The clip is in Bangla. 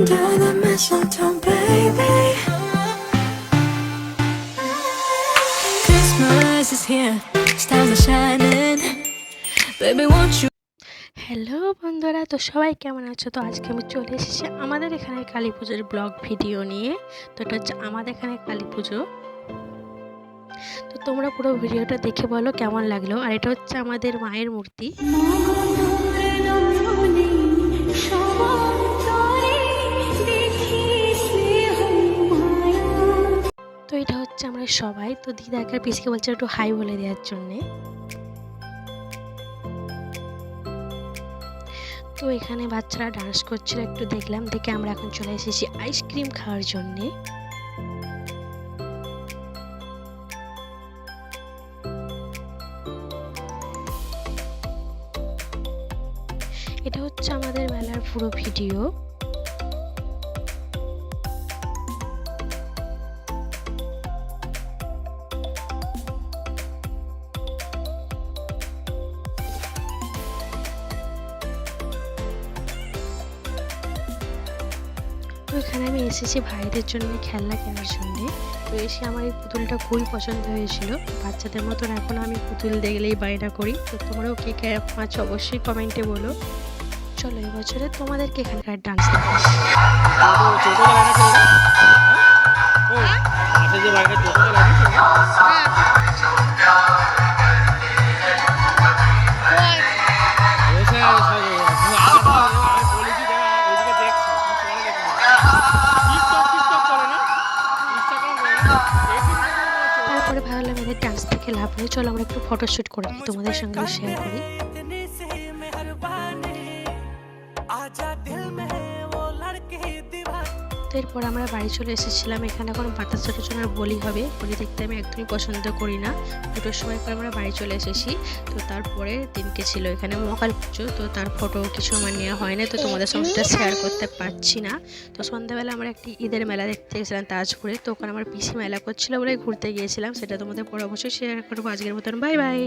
under the mistletoe, baby. Christmas is here, stars are shining. Baby, won't you? Hello বন্ধুরা, তো সবাই কেমন আছো? তো আজকে আমি চলে এসেছি আমাদের এখানে কালী পুজোর ব্লগ ভিডিও নিয়ে। তো এটা হচ্ছে আমাদের এখানে কালী পুজো। তো তোমরা পুরো ভিডিওটা দেখে বলো কেমন লাগলো। আর এটা হচ্ছে আমাদের মায়ের মূর্তি। তো এটা হচ্ছে আমরা সবাই। তো দিদাকে পিসকে বলছে একটু হাই বলে দেওয়ার জন্যে। তো এখানে বাচ্চারা ডান্স করছিল, একটু দেখলাম, দেখে আমরা এখন চলে এসেছি আইসক্রিম খাওয়ার জন্যে। এটা হচ্ছে আমাদের মেলার পুরো ভিডিও। তো এখানে আমি এসেছি ভাইদের জন্য খেলনা কেনার জন্যে। তো এসে আমার এই পুতুলটা খুবই পছন্দ হয়েছিল। বাচ্চাদের মতন এখন আমি পুতুল দেখলেই বায়না করি। তো তোমরাও কে কে আছো অবশ্যই কমেন্টে বলো। চলো এবছরে তোমাদেরকে এখানকার ডান্স দেখাবো। তারপরে ভাবলাম এদের ডান্স থেকে লাভ নেই, চলো আমরা একটু ফটোশ্যুট করে নিই, তোমাদের সঙ্গে শেয়ার করি। তো এরপর আমরা বাড়ি চলে এসেছিলাম। এখানে এখন বাতাস ছোটার বলি হবে। বলি দেখতে আমি একদমই পছন্দ করি না। দুটোর সময় পর আমরা বাড়ি চলে এসেছি। তো তারপরে দিনকে ছিল এখানে মহাকাল পুজো। তো তার ফটো কিছু আমার নেওয়া হয় না, তো তোমাদের সঙ্গে সেটা শেয়ার করতে পারছি না। তো সন্ধ্যাবেলা আমরা একটি ঈদের মেলা দেখতে গেছিলাম তাজপুরে। তো ওখানে আমার পিসি মেলা করছিল বলে ঘুরতে গিয়েছিলাম, সেটা তোমাদের পরে অবশ্যই শেয়ার করবো। আজকের মতন বাই বাই।